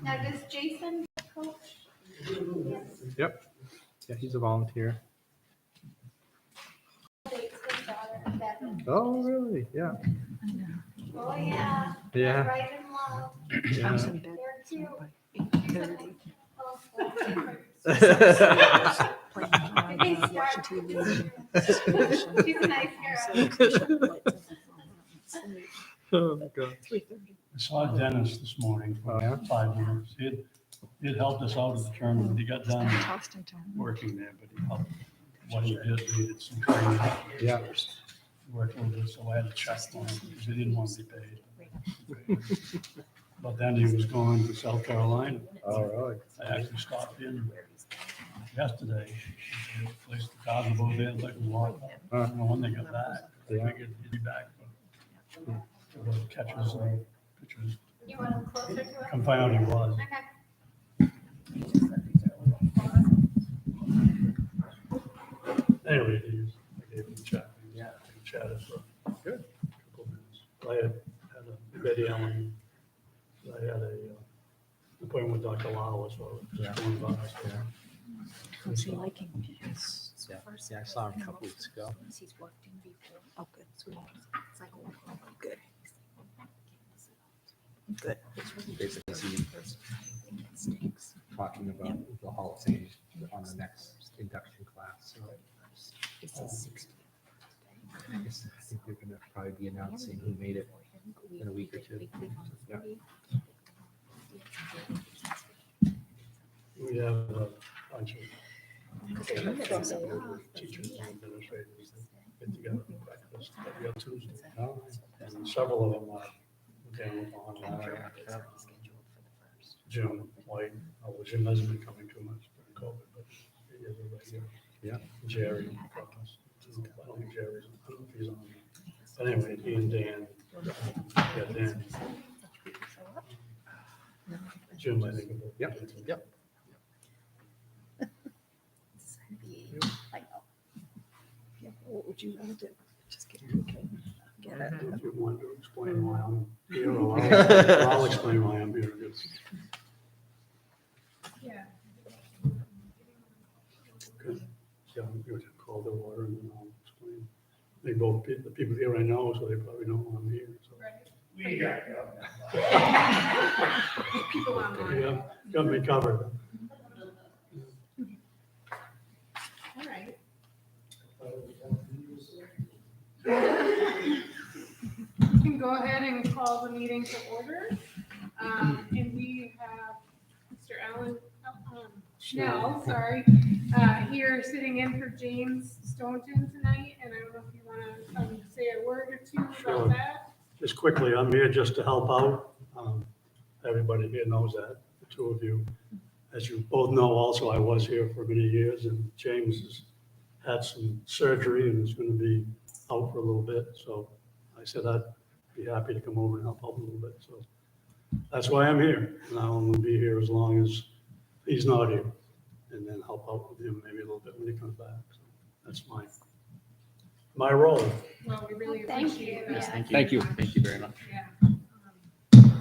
Now, does Jason coach? Yes. Yep. Yeah, he's a volunteer. Dates his daughter, Devin. Oh, really? Yeah. Oh, yeah. Yeah. Right in love. Yeah. They're cute. Oh, she's a nice girl. Oh, God. I saw Dennis this morning Oh, yeah? for 5 minutes. He had helped us out at the tournament. He got done working there, but he helped. What he did needed some training. Yeah. Worked a little bit, so I had to check on him because he didn't want to be paid. But then he was going to South Carolina. Oh, really? I actually stopped in yesterday. Placed the cars over there, let him walk. I don't know when they got back. I Yeah. figured he'd be back for the catches and pictures. You want him closer to it? Come find out he was. Okay. Anyway, I gave him a chat. Yeah. We chatted for Good. a couple of minutes. I had a Betty Allen. I had a appointment with Dr. Lawler, so I was just going by. So. How's he liking his Yeah. Yeah, I saw him a couple weeks ago. He's worked in before. Oh, good. Sweet. It's like, oh, good. Good. Basically, he's talking about the Hall of Fame on the next induction class. So It's his 60th. I think they're going to probably be announcing who made it in a week or two. Yeah. We have a bunch of teachers and administrators that get together for breakfast every other Tuesday. Oh, And several of them are down on Jim White. Jim hasn't been coming too much during COVID, but he is a regular. Yeah. Jerry. I don't think Jerry's, I don't know if he's on. But anyway, he and Dan, yeah, Dan. Jim, I think. Yep. Yep. I know. Yeah, what would you want to do? Just get it. Okay. Get it. If you want to explain why I'm here, or I'll explain why I'm here. Yeah. Good. Yeah, you just call the order and then I'll explain. They both, the people here I know, so they probably know I'm here, so. People online. Yeah, got me covered. All right. We can go ahead and call the meeting to order. And we have Mr. Alan Schnell, sorry, here sitting in for James Staunton tonight. And I don't know if you want to say a word or two Sure. about that. Just quickly, I'm here just to help out. Everybody here knows that, the two of you. As you both know also, I was here for many years and James has had some surgery and is going to be out for a little bit. So I said I'd be happy to come over and help out a little bit. So that's why I'm here. And I'll only be here as long as he's not here. And then help out with him maybe a little bit when he comes back. So that's my role. Well, we really Thank appreciate you. that. Yeah. Thank you. Thank you very much. Yeah.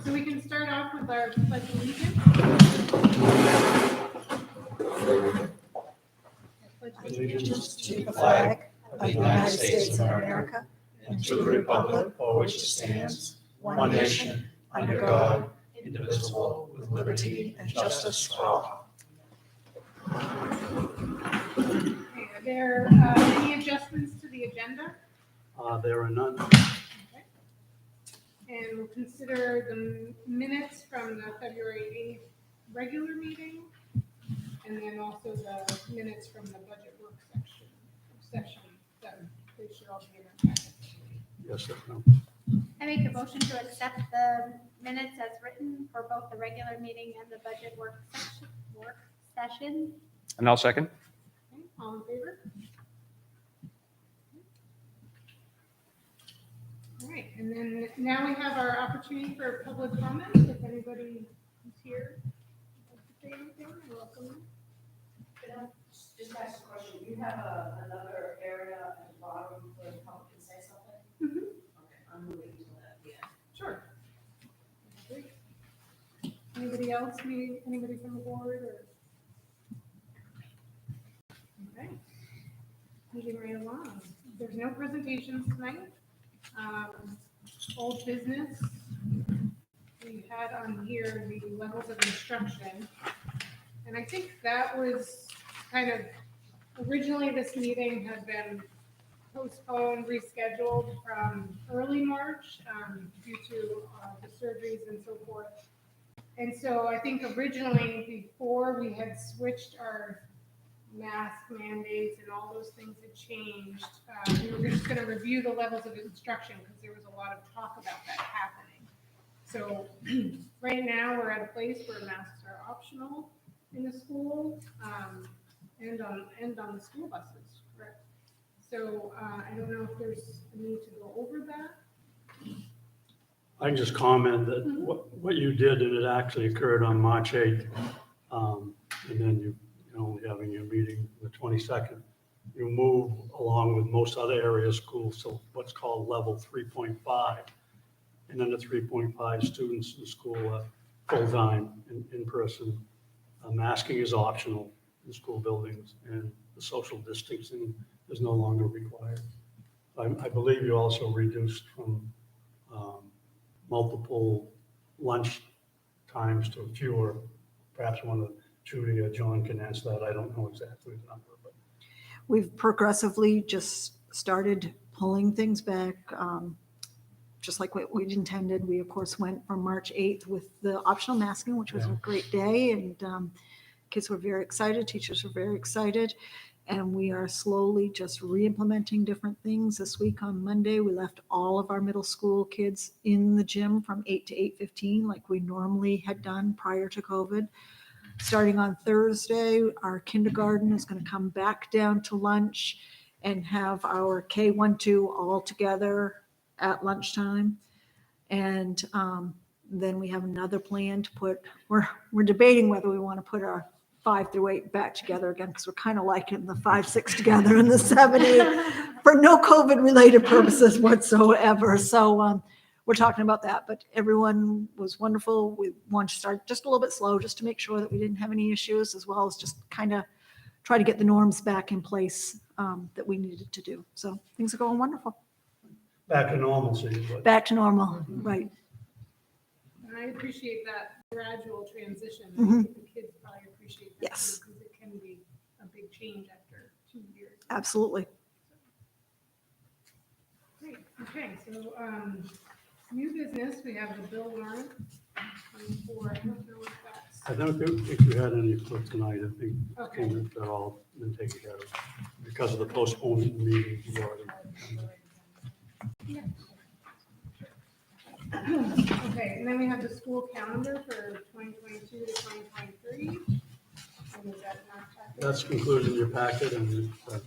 So we can start off with our pledge of allegiance. Allegiance To the flag of the United States of America and to the republic for which it stands, one nation, under God, indivisible, with liberty and justice for all. Okay, are there any adjustments to the agenda? There are none. And we'll consider the minutes from the February 8th regular meeting, and then also the minutes from the budget work session, that they should all be in our packet. Yes, sir. No. I make a motion to accept the minutes as written for both the regular meeting and the budget work session. And I'll second. Okay, all in favor? All right, and then now we have our opportunity for public comment. If anybody who's here would like to say anything, you're welcome. Just ask a question, you have another area at the bottom where the public can say something? Mhm. Okay, I'm moving to that, yeah. Sure. Great. Anybody Anybody else, anybody from the board or? Okay. Moving right along. There's no presentations tonight. Old business. We had on here the levels of instruction. And I think that was kind of, originally this meeting had been postponed, rescheduled from early March due to the surgeries and so forth. And so I think originally, before we had switched our mask mandates and all those things had changed, we were just going to review the levels of instruction because there was a lot of talk about that happening. So right now, we're at a place where masks are optional in the school and on the school buses, correct? So I don't know if there's a need to go over that. I can just comment that what you did, and it actually occurred on March 8th, and then you only having your meeting the 22nd, you move along with most other area schools to what's called level 3.5. And then the 3.5 students in school are full-time in person. Masking is optional in school buildings, and the social distancing is no longer required. I believe you also reduced from multiple lunch times to fewer. Perhaps one of Judy or John can answer that. I don't know exactly the number, but We've progressively just started pulling things back, just like what we'd intended. We, of course, went from March 8th with the optional masking, which was a great day, and kids were very excited, teachers were very excited, and we are slowly just re-implementing different things. This week on Monday, we left all of our middle school kids in the gym from 8 to 8:15, like we normally had done prior to COVID. Starting on Thursday, our kindergarten is going to come back down to lunch and have our K-1-2 all together at lunchtime. And then we have another plan to put, we're debating whether we want to put our 5 through 8 back together again, because we're kind of liking the 5, 6 together and the 7, 8 for no COVID related purposes whatsoever. So we're talking about that, but everyone was wonderful. We wanted to start just a little bit slow just to make sure that we didn't have any issues, as well as just kind of try to get the norms back in place that we needed to do. So things are going wonderful. back to normalcy. But Back to normal, right. And I appreciate that gradual transition. Mhm. I think the kids probably appreciate that. Yes. Because it can be a big change after 2 years. Absolutely. Great, okay, so, new business, we have the bill warrant, 24, I don't know if that's, I don't think you had any for tonight. I think okay. they're all been taken care of because of the postponement of the meeting. You've already done that. Okay, and then we have the school calendar for 2022 to 2023. And is that not happening? That's concluded in your packet, and I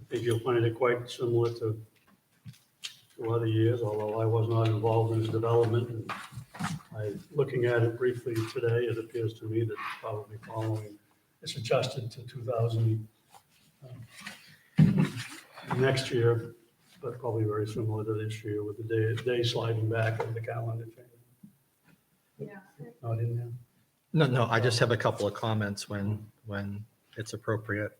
think you'll find it quite similar to other years, although I was not involved in its development. And looking at it briefly today, it appears to me that it's probably following, it's adjusted to 2000 next year, but probably very similar to this year with the day sliding back of the calendar change. Yeah. Not in there. No, I just have a couple of comments when it's appropriate.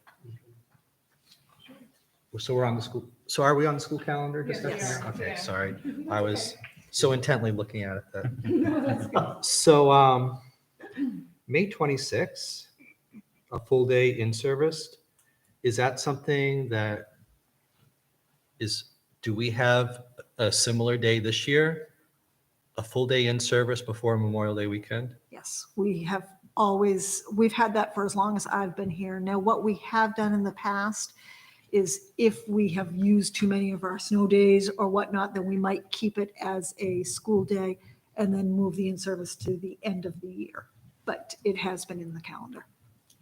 So we're on the school, so are we on the school calendar Yes, we discussion? are, Okay, yeah. sorry. I was so intently looking at it that. No, that's good. So May 26th, a full day in service, is that something that do we have a similar day this year? A full day in service before Memorial Day weekend? Yes, we've had that for as long as I've been here. Now, what we have done in the past is if we have used too many of our snow days or whatnot, then we might keep it as a school day and then move the in-service to the end of the year. But it has been in the calendar.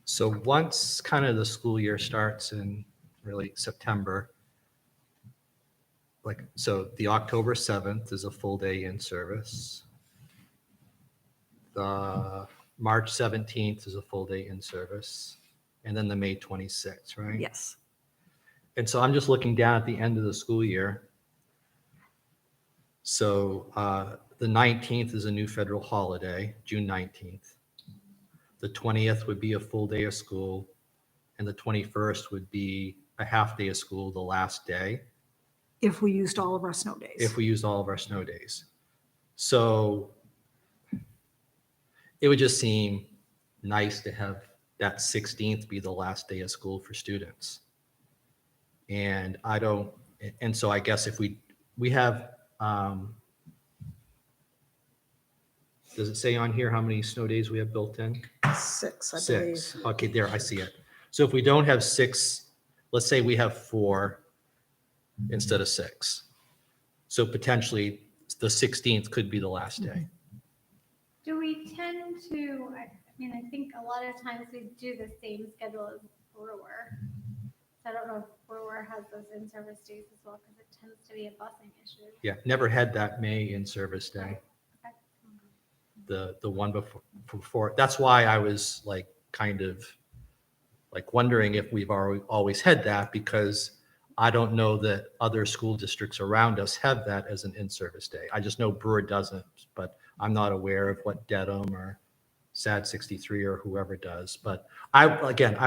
So once kind of the school year starts in really September, so the October 7th is a full day in service. The March 17th is a full day in service. And then the May 26th, right? Yes. And so I'm just looking down at the end of the school year. So the 19th is a new federal holiday, June 19th. the 20th would be a full day of school, and the 21st would be a half day of school, the last day, If we used all of our snow days. if we used all of our snow days. So it would just seem nice to have that 16th be the last day of school for students. And so I guess if we have, does it say on here how many snow days we have built in? 6, I believe. 6. Okay, there, I see it. So if we don't have 6, let's say we have 4 instead of 6. So potentially the 16th could be the last day. Do we tend to, I think a lot of times we do the same schedule as Brewer. So I don't know if Brewer has those in-service days as well, because it tends to be a busing issue. Yeah, never had that May in-service day. Okay. The one before. That's why I was like kind of like wondering if we've always had that, because I don't know that other school districts around us have that as an in-service day. I just know Brewer doesn't, but I'm not aware of what Dedham or SAD 63 or whoever does. But I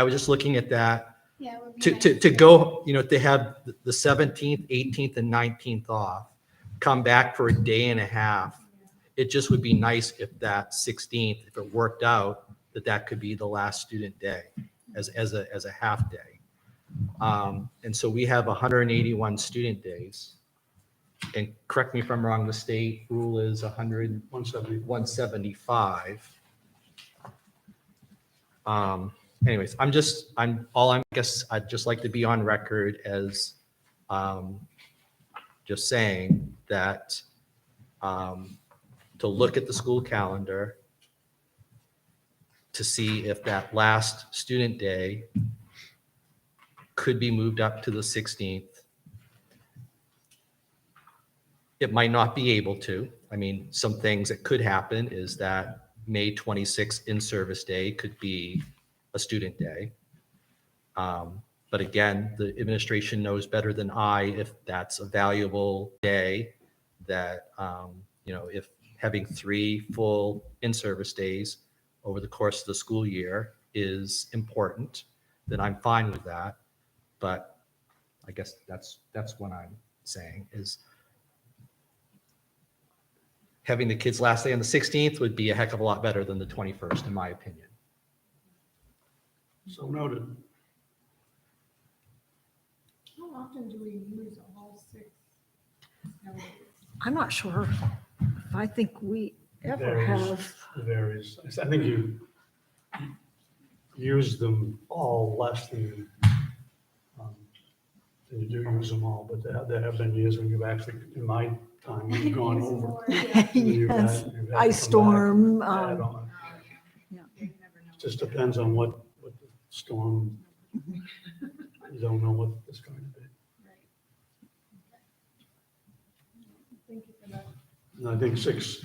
was just looking at that Yeah, it would be to nice. go, they have the 17th, 18th, and 19th off, come back for a day and a half. It just would be nice if that 16th, if it worked out, that could be the last student day as a half day. And so we have 181 student days. And correct me if I'm wrong, the state rule is 170. 175. Anyways, I'd just like to be on record as just saying that to look at the school calendar to see if that last student day could be moved up to the 16th. It might not be able to. I mean, some things that could happen is that May 26th in-service day could be a student day. But again, the administration knows better than I if that's a valuable day, that, if having 3 full in-service days over the course of the school year is important, then I'm fine with that. But I guess that's what I'm saying is having the kids' last day on the 16th would be a heck of a lot better than the 21st, in my opinion. So noted. How often do we use all 6 nowadays? I'm not sure if I think we ever Varies. have. It varies. I think you use them all less than you do use them all, but there have been years when you've actually, in my time, we've gone Use over. more, yeah. You've had- Yes, you've had to come ice back, storm. add on. Yeah. You never know. Just depends on what the storm, you don't know what it's going to be. Right. Thank you for that. And I think six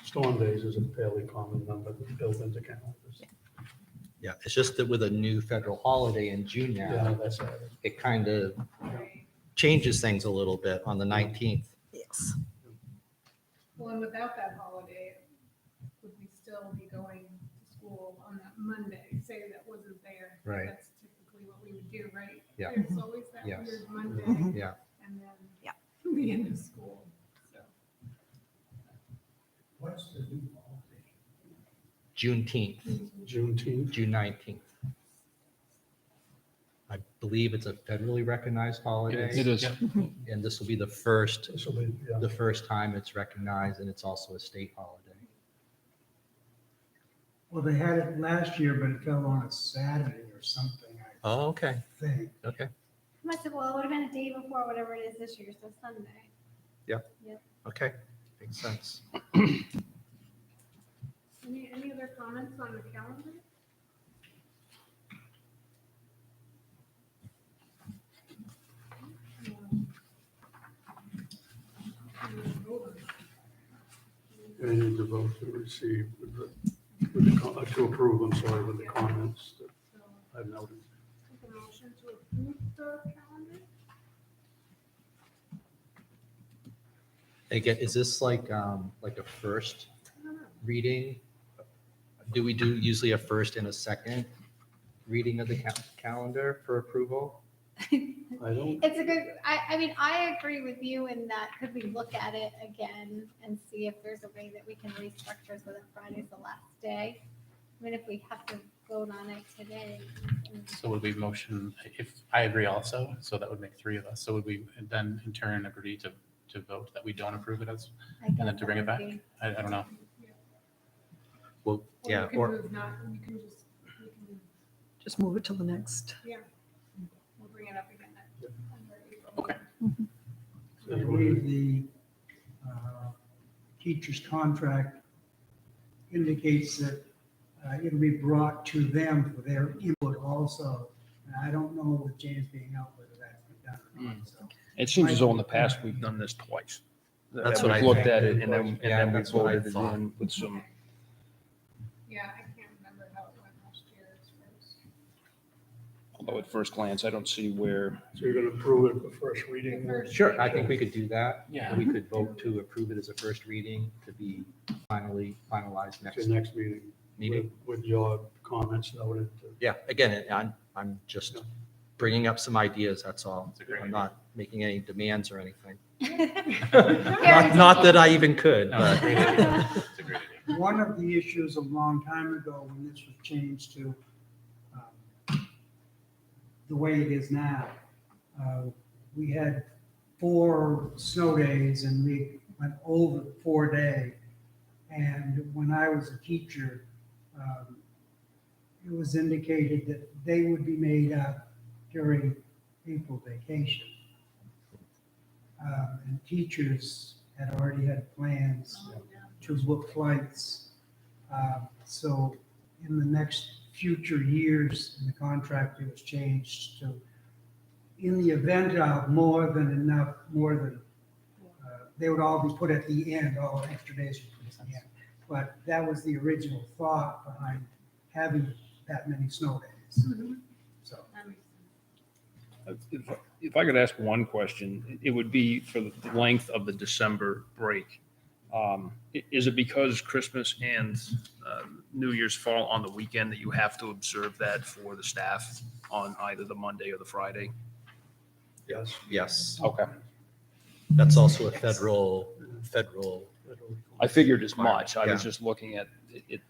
storm days is a fairly common number that's built into calendars. Yeah, it's just that with a new federal holiday in June Yeah, now, that's it. it kind of Right. changes things a little bit on the 19th. Yes. Well, and without that holiday, would we still be going to school on that Monday? Say that wasn't there. Right. That's typically what we would do, right? Yeah. There's always that Yes. weird Monday Yeah, and then Yeah. the end of school, so. What's the new holiday? Juneteenth, Juneteenth. June 19th. I believe it's a federally recognized holiday. It is. And this will be the first This will be, yeah. time it's recognized, and it's also a state holiday. Well, they had it last year, but it fell on a Saturday or something, I Oh, okay, think. okay. Must have, well, it would have been a day before whatever it is this year, so Sunday. Okay, makes sense. Any other comments on the calendar? They need to vote to receive, to approve, I'm sorry, with the comments that So I've noted. take a motion to approve the calendar? Again, is this like a first I don't know. reading? do we do usually a first and a second reading of the calendar for approval? I don't, It's a good, I mean, I agree with you in that, could we look at it again and see if there's a way that we can restructure so that Friday's the last day? I mean, if we have to vote on it today. So would we motion, if, I agree also, so that would make three of us. So would we then in turn agree to vote that we don't approve it as, I and guess then to bring it that back? would be- I don't know. Well, yeah, Or you can or, move not, you can just, we can, Just move it till the next. we'll bring it up again. under April. Okay. I believe the teacher's contract indicates that it'll be brought to them for their input also. And I don't know with James being out whether that's been done or not, so. It seems as though in the past we've done this twice. That's That what we've I looked think. at it and then Yeah, we that's what I voted it thought. in with some, Yeah, I can't remember how it went last year as far as. although at first glance, I don't see where, so you're gonna approve it for first reading? The first sure, I reading. think we could do that. Yeah. We could vote to approve it as a first reading to be finalized next To next meeting. meeting. With your comments noted. Yeah, again, I'm just bringing up some ideas, that's all. That's a great I'm idea. not making any demands or anything. Very Not that I even could, No, but. it's a great idea. It's a great idea. One of the issues a long time ago when this was changed to the way it is now, we had 4 snow days and we went over the 4-day. And when I was a teacher, it was indicated that they would be made up during April vacation. And teachers had already had plans to book flights. So in the next future years, in the contract, it was changed to, in the event of more than, they would all be put at the end, all extra days would be put at the end. But that was the original thought behind having that many snow days. Mhm. So That makes sense. if I could ask one question, it would be for the length of the December break. Is it because Christmas and New Year's fall on the weekend that you have to observe that for the staff on either the Monday or the Friday? Yes. Yes, Okay. that's also a federal, I figured as much. I was Yeah. just looking at it.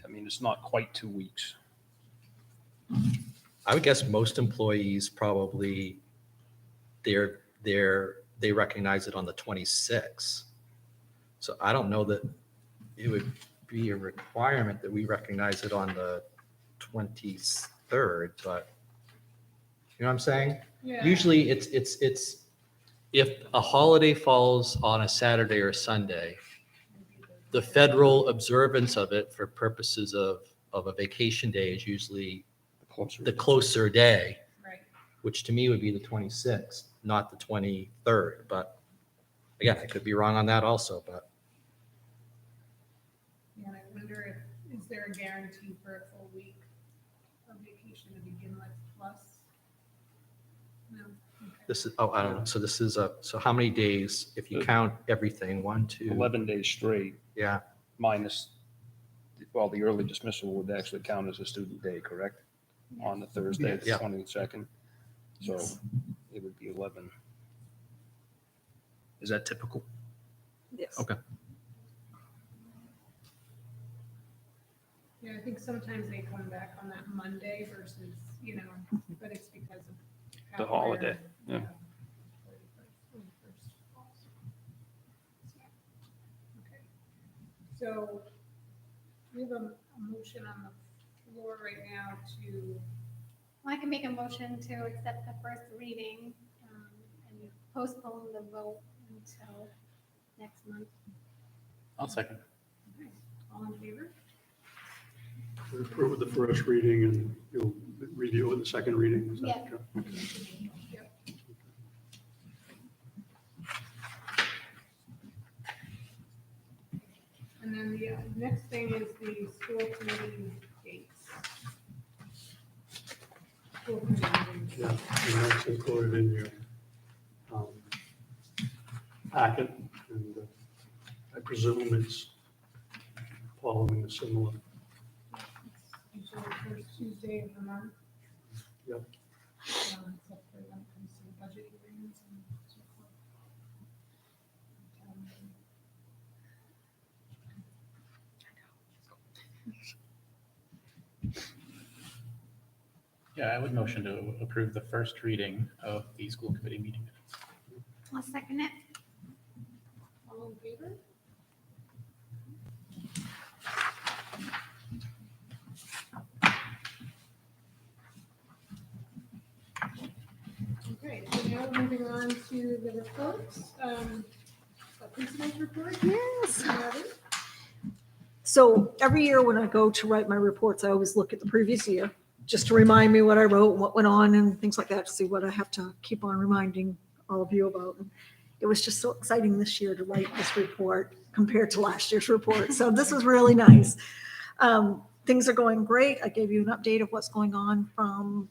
I mean, it's not quite 2 weeks. I would guess most employees probably, they recognize it on the 26th. So I don't know that it would be a requirement that we recognize it on the 23rd, but you know what I'm saying? Yeah. Usually it's, if a holiday falls on a Saturday or Sunday, the federal observance of it for purposes of a vacation day is usually Closer. the closer day, Right. which to me would be the 26th, not the 23rd. But again, I could be wrong on that also, but Yeah, I wonder if, is there a guarantee for a full week of vacation to begin with plus? No. Okay. this is, oh, I don't know. So this is so how many days, if you count everything, 1, 2, 11 days straight yeah, minus, well, the early dismissal would actually count as a student day, correct? On the Thursday, the Yeah. 22nd. So it would be 11. Is that typical? Yes. Okay. Yeah, I think sometimes they come back on that Monday versus, but it's because of. how The holiday, we're- yeah. 31st also. Okay. So we have a motion on the floor right now to, I can make a motion to accept the first reading and postpone the vote until next month. I'll second. all in favor? We approve the first reading and you'll review it the second reading. Is that Yeah. correct? Yep. And then the next thing is the school committee dates. School committee meetings. Yeah, and that's included in your packet, and I presume it's following a similar the first Tuesday of the month. Yep. Except for when it comes to the budget hearings and so forth. Yeah, I would motion to approve the first reading of the school committee meeting minutes. I'll second it. All in favor? Okay, so now moving on to the reports. The principal's report. Yes. Mary? So every year when I go to write my reports, I always look at the previous year, just to remind me what I wrote, what went on and things like that, to see what I have to keep on reminding all of you about. And it was just so exciting this year to write this report compared to last year's report. So this was really nice. Things are going great. I gave you an update of what's going on from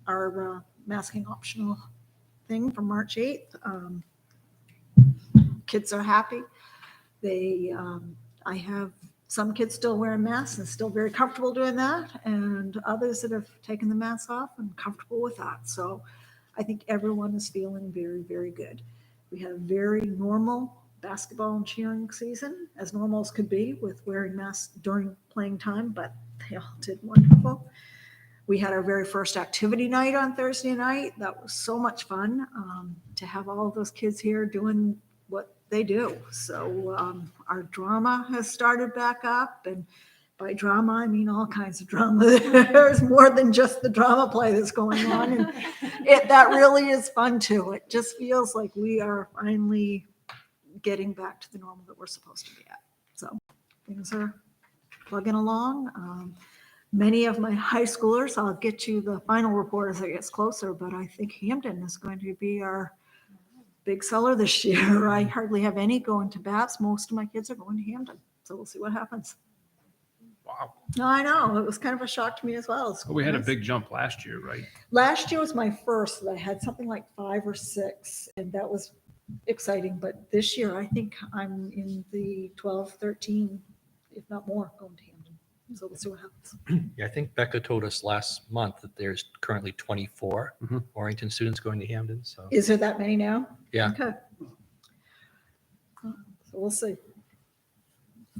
our masking optional thing from March 8th. Kids are happy. I have some kids still wearing masks and still very comfortable doing that, and others that have taken the masks off and comfortable with that. So I think everyone is feeling very, very good. We had a very normal basketball and cheering season, as normal as could be, with wearing masks during playing time, but they all did wonderful. We had our very first activity night on Thursday night. That was so much fun to have all of those kids here doing what they do. So our drama has started back up, and by drama, I mean all kinds of drama. There's more than just the drama play that's going on, and that really is fun too. It just feels like we are finally getting back to the normal that we're supposed to be at. So things are plugging along. Many of my high schoolers, I'll get you the final report as it gets closer, but I think Hampden is going to be our big seller this year. I hardly have any going to Bats. Most of my kids are going to Hampden. So we'll see what happens. Wow. No, I know. It was kind of a shock to me as well. Well, we had a big jump last year, right? Last year was my first. I had something like 5 or 6, and that was exciting. But this year, I think I'm in the 12, 13, if not more, going to Hampden. So we'll see what happens. Yeah, I think Becca told us last month that there's currently 24 Mhm. Warrington students going to Hampden, so. Is there that many now? Yeah. Okay. So we'll see.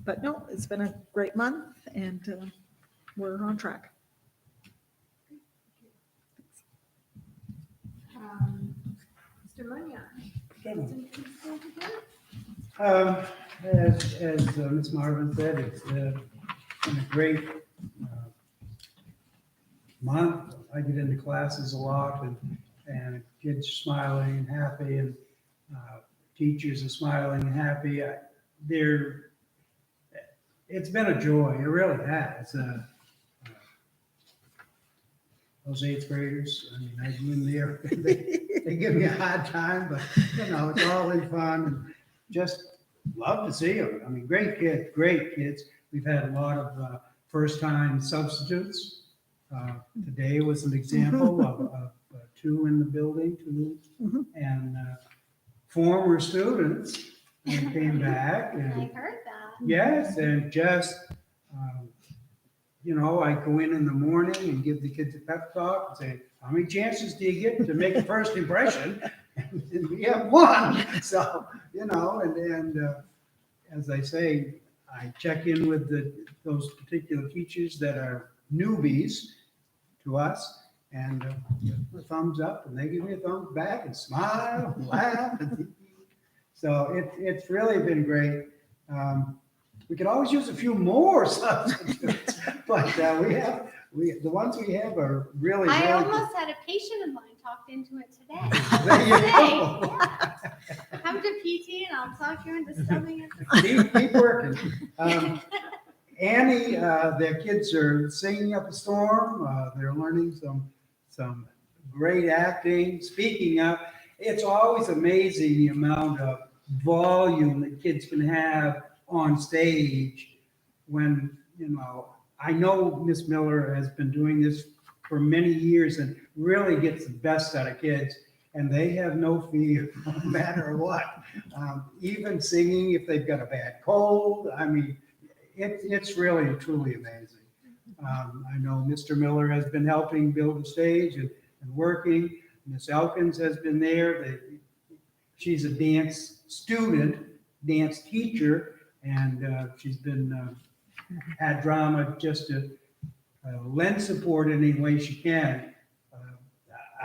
But no, it's been a great month, and we're on track. Mr. Munya. As Ms. Marvin said, it's been a great month. I get into classes a lot, and kids are smiling and happy, and teachers are smiling and happy. It's been a joy. It really has. Those 8th graders, I mean, I've been there. They give me a hard time, but it's all in fun, and just love to see them. I mean, great kids. We've had a lot of first-time substitutes. Today was an example of 2 in the building, 2, Mhm. and former students came back. I And heard that. yes, and just, I go in the morning and give the kids a pep talk and say, how many chances do you get to make a first impression? And we have 1. So, and as I say, I check in with those particular teachers that are newbies to us, and give them a thumbs up, and they give me a thumbs back, and smile and laugh. So it's really been great. We could always use a few more substitutes, but the ones we have are really, I really good. almost had a patient of mine talked into it today. There you Today, go. yeah. Come to PT and I'll talk you into studying it. Keep working. Annie, their kids are singing up a storm. They're learning some great acting, speaking up. It's always amazing the amount of volume that kids can have on stage when, I know Miss Miller has been doing this for many years and really gets the best out of kids, and they have no fear no matter what. Even singing if they've got a bad cold. I mean, it's really truly amazing. I know Mr. Miller has been helping build the stage and working. Miss Elkins has been there. She's a dance student, dance teacher, and she's been at drama just to lend support in any way she can.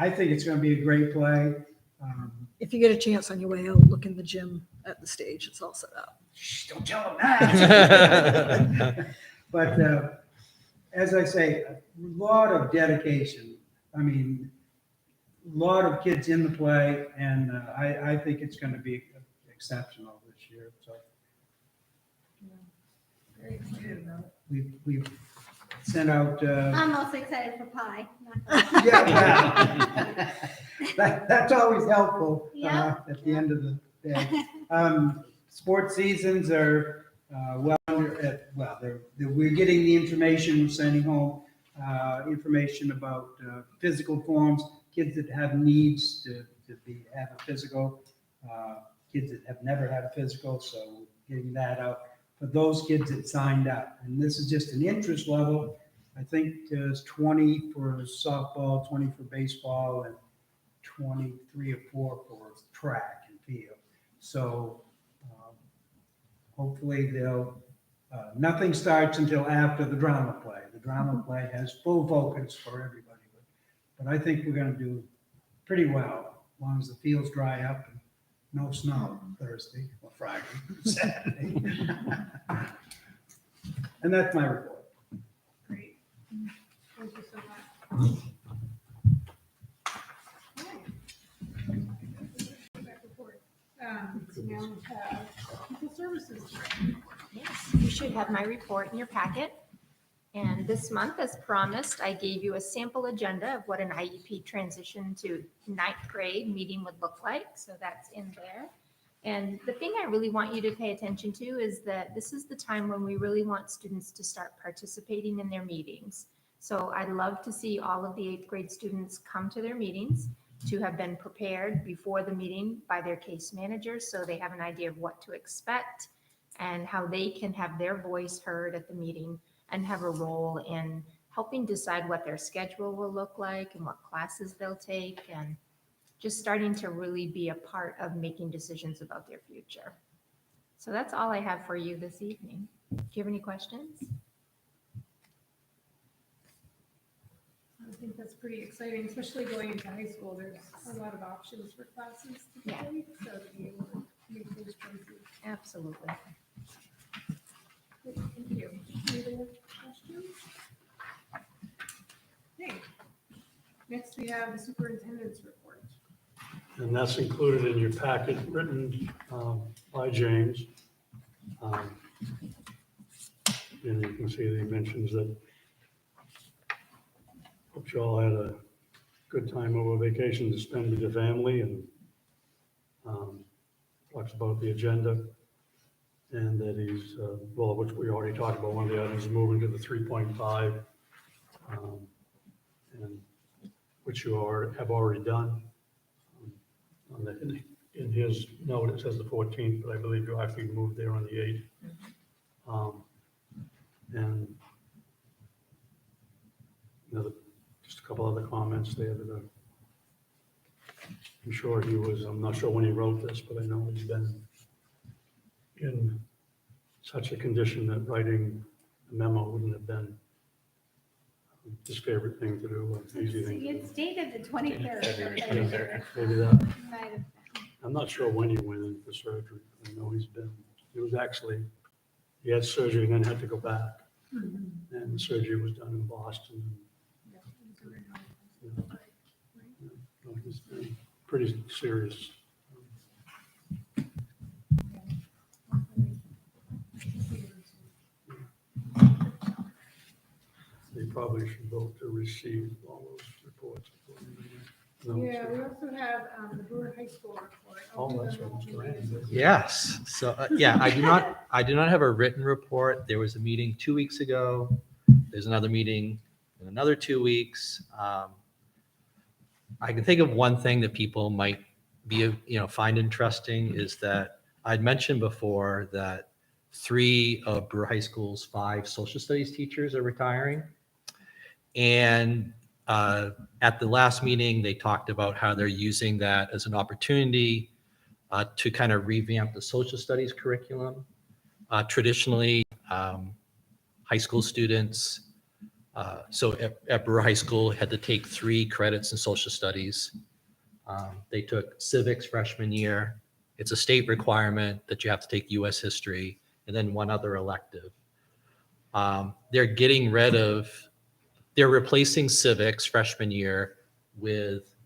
I think it's going to be a great play. If you get a chance on your way out, look in the gym at the stage. It's all set up. Shh, don't tell them that. But as I say, a lot of dedication. I mean, a lot of kids in the play, and I think it's going to be exceptional this year. So Very excited about it. we've sent out. I'm also excited for pie. not for- Yeah, that's always helpful Yeah. at the end of the day. Sports seasons are we're getting the information, we're sending home information about physical forms, kids that have needs to have a physical, kids that have never had a physical, so we're getting that out for those kids that signed up. And this is just an interest level. I think there's 20 for softball, 20 for baseball, and 23 or 4 for track and field. So hopefully nothing starts until after the drama play. The drama play has full focus for everybody. But I think we're going to do pretty well, as long as the fields dry up and no snow Thursday or Friday, Saturday. And that's my report. Great. Thank you so much. Back report. So now we have people services. Yes, you should have my report in your packet. And this month, as promised, I gave you a sample agenda of what an IEP transition to ninth grade meeting would look like. So that's in there. And the thing I really want you to pay attention to is that this is the time when we really want students to start participating in their meetings. So I'd love to see all of the 8th grade students come to their meetings, to have been prepared before the meeting by their case managers so they have an idea of what to expect and how they can have their voice heard at the meeting and have a role in helping decide what their schedule will look like and what classes they'll take, and just starting to really be a part of making decisions about their future. So that's all I have for you this evening. Do you have any questions? I think that's pretty exciting, especially going into high school. There's a lot of options for classes to Yeah. take, so to be able to make those choices. Absolutely. Good, thank you. Any other questions? Okay. Next, we have the superintendent's report. And that's included in your packet, written by James. And you can see that he mentions that hope you all had a good time over vacation to spend with your family, and talks about the agenda, and that he's, which we already talked about, one of the items is moving to the 3.5, and which you have already done. In his note, it says the 14th, but I believe you actually moved there on the 8th. And just a couple other comments there that I'm sure I'm not sure when he wrote this, but I know he's been in such a condition that writing a memo wouldn't have been his favorite thing to do, an easy thing to do. It's dated the 23rd. Maybe that. Might have been. I'm not sure when he went in for surgery. I know he had surgery and then had to go back. And the surgery was done in Boston. Yeah, it's a very nice- So he's been pretty serious. They probably should vote to receive all those reports. Yeah, we also have the Brewer High School report. I'll Oh, do that's them right, all Mr. together. Rand. Yes, so, I do not have a written report. There was a meeting 2 weeks ago. There's another meeting in another 2 weeks. I can think of one thing that people might find interesting is that I'd mentioned before that 3 of Brewer High School's 5 social studies teachers are retiring. And at the last meeting, they talked about how they're using that as an opportunity to kind of revamp the social studies curriculum. Traditionally, high school students, so at Brewer High School, had to take 3 credits in social studies. They took civics freshman year. It's a state requirement that you have to take US history, and then 1 other elective. They're replacing civics freshman year with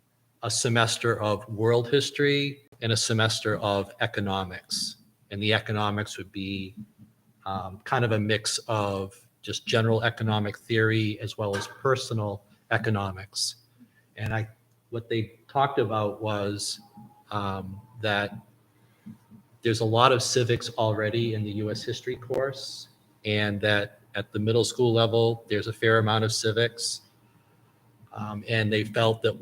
a semester of world history and a semester of economics. And the economics would be kind of a mix of just general economic theory as well as personal economics. And what they talked about was that there's a lot of civics already in the US history course, and that at the middle school level, there's a fair amount of civics. And they felt that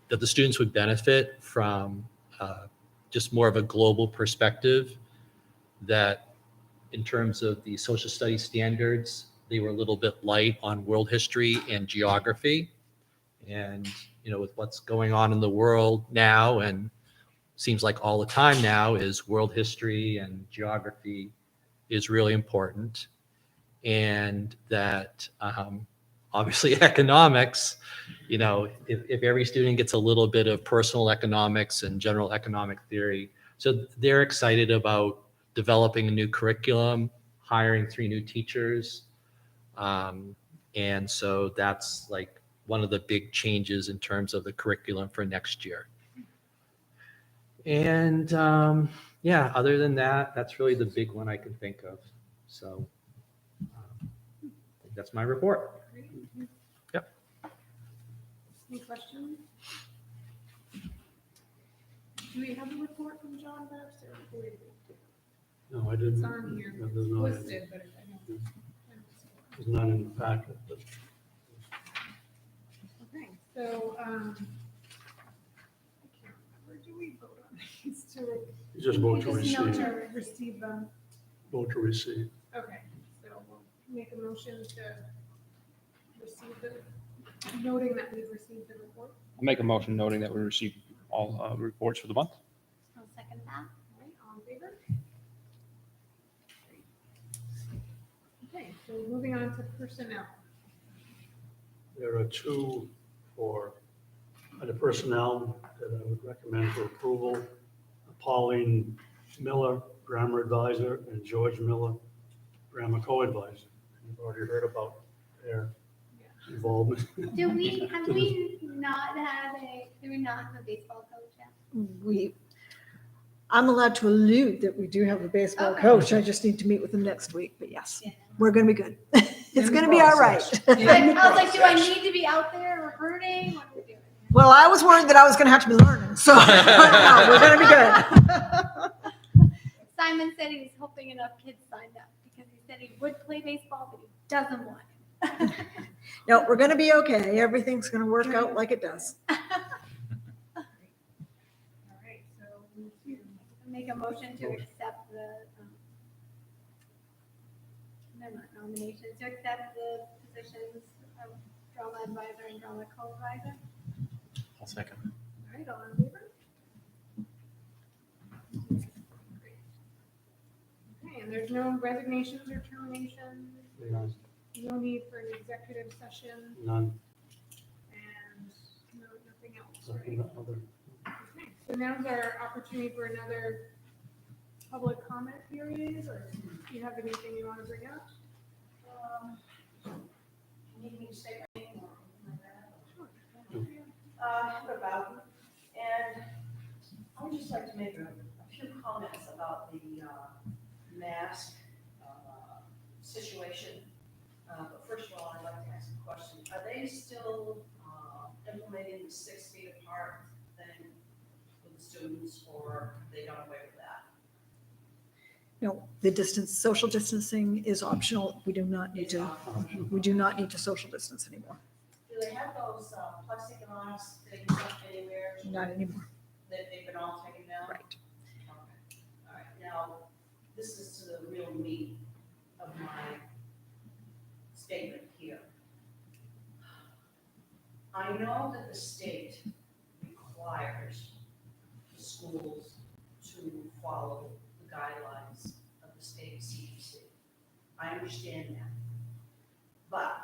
the students would benefit from just more of a global perspective, that in terms of the social studies standards, they were a little bit light on world history and geography. And, with what's going on in the world now, and seems like all the time now, is world history and geography is really important. And that obviously economics, if every student gets a little bit of personal economics and general economic theory. So they're excited about developing a new curriculum, hiring 3 new teachers. And so that's like one of the big changes in terms of the curriculum for next year. And yeah, other than that, that's really the big one I can think of. So that's my report. Yep. Any questions? Do we have a report from John Burks, or do we- No, I didn't. It's on here, No, there's no- listed, but I don't. There's none in the packet. But Okay, so, I can't remember, do we vote on these to? you just vote to We just know receive. to receive them, Vote to receive. okay, so we'll make a motion to receive the, noting that we've received the report. I'll make a motion noting that we received all reports for the month. I'll second that. All right, all in favor? Okay, so moving on to personnel. There are 2 for the personnel that I would recommend for approval. Pauline Miller, grammar advisor, and George Miller, grammar co-advisor. You've already heard about their involvement. Do we not have a baseball coach yet? I'm allowed to allude that we do have a baseball Okay. coach. I just need to meet with them next week, but yes, Yeah. we're going to be good. It's In going to the be all right. process. I was like, do I need to be out there recruiting? What are we doing? Well, I was worried that I was going to have to be learning, so no, we're going to be good. Simon said he was hoping enough kids signed up because he said he would play baseball, but he doesn't want to. No, we're going to be okay. Everything's going to work out like it does. All right, so we need to Make a motion to accept the, no, not nominations, to accept the positions of drama advisor and drama co-advisor. I'll second. All right, all in favor? Great. Okay, and there's no resignations or terminations, None. no need for an executive session, None. and nothing else, Nothing right? other. Okay, so now's our opportunity for another public comment period, or do you have anything you want to bring up? Need me to say my name or something like that? Sure. Heather Bowden, and I would just like to make a few comments about the mask situation. But first of all, I'd like to ask a question. Are they still implementing the 6 feet apart thing with the students, or have they done away with that? No, the social distancing is optional. We do not need to social distance anymore. Do they have those plastic masks that you can put anywhere? Not anymore. That they've been all taken down? Right. Okay. All right, now, this is to the real meat of my statement here. I know that the state requires the schools to follow the guidelines of the state CDC. I understand that. But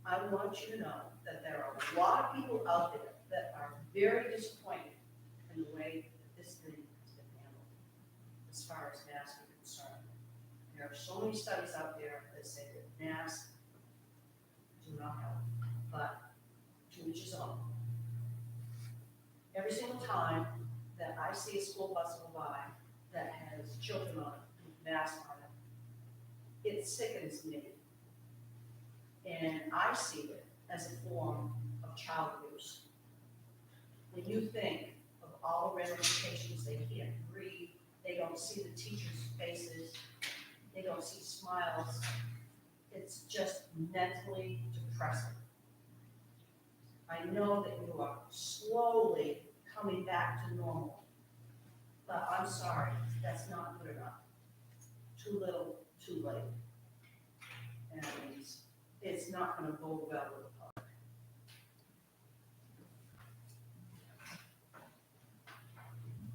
I want you to know that there are a lot of people out there that are very disappointed in the way that this thing has been handled as far as masks are concerned. There are so many studies out there that say that masks do not help, but to each his own. Every single time that I see a school bus go by that has children on it, with masks on it, it sickens me. And I see it as a form of child abuse. When you think of all the ramifications, they can't breathe, they don't see the teachers' faces, they don't see smiles, it's just mentally depressing. I know that you are slowly coming back to normal, but I'm sorry, that's not good enough. Too little, too late. And it's not gonna bode well with the public.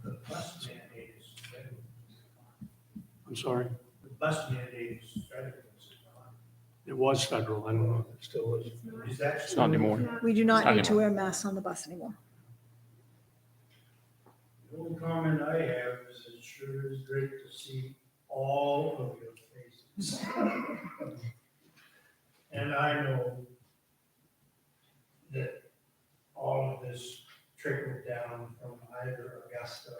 The bus mandate is federal. I'm sorry, The bus mandate is federal. Is it not? it was federal, I don't know, if it still is. Is that? It's not anymore. We do not Not need to wear masks on the bus anymore. The only comment I have is it sure is great to see all of your faces. And I know that all of this trickled down from either Augusta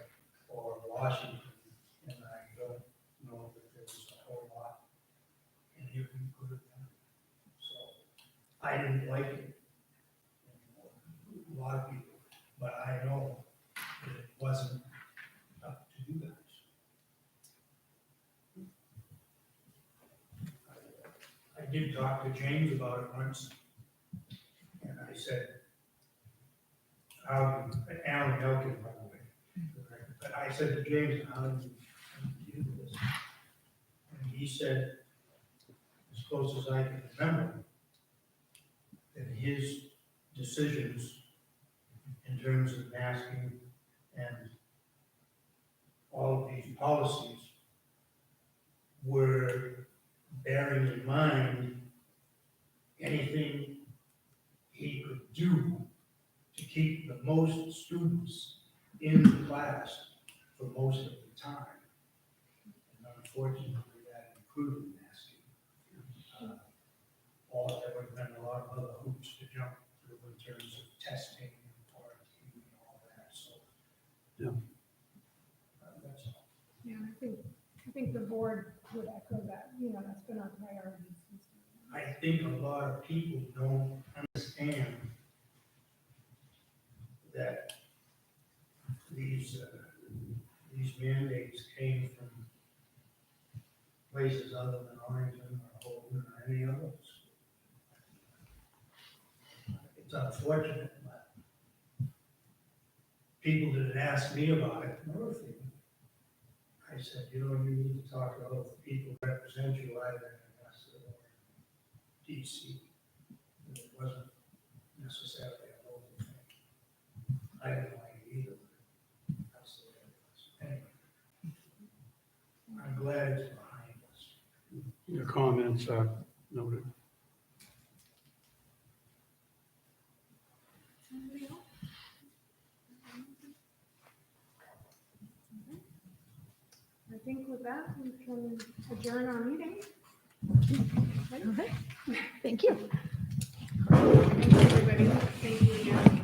or Washington, and I don't know that there was a whole lot any of you could have done. So I didn't like it. A lot of people, but I know that it wasn't up to you guys. I did talk to James about it once, and I said, Alan Elkin, by the way, but I said to James, how do you do this? And he said, as close as I can remember, that his decisions in terms of masking and all of these policies were bearing in mind anything he could do to keep the most students in the class for most of the time. And unfortunately, that included masking. Or there would have been a lot of other hoops to jump through in terms of testing and quarantine and all that, so. Yeah. That's all. Yeah, I think the board would echo that, that's been our priority. I think a lot of people don't understand that these mandates came from places other than Arlington or Holden or any others. It's unfortunate, but people didn't ask me about it. Another thing, I said, you need to talk to other people who represent you either in Augusta or DC. And it wasn't necessarily a local thing. I didn't like it either. But that's the way it was. Anyway, I'm glad it's behind us. Your comments are noted. Anybody else? I think with that, we can adjourn our meeting. Okay. Thank you. Thank you, everybody. Thank you again.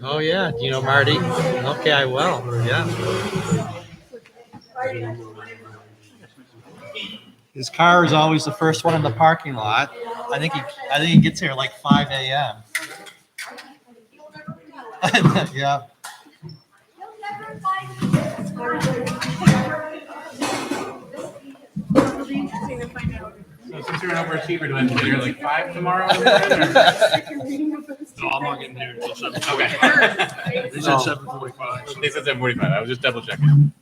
Oh, yeah. Do you know Marty? Okay, I will. Yeah. His car is always the first one in the parking lot. I think he gets here like 5 a.m. Yeah. It'll be interesting to find out So since you're an overachiever, do I have to be here like 5 tomorrow? Second reading of those two No, I'm not things. getting here until 7:45. Okay. They said 7:45. They said 7:45. I was just double checking.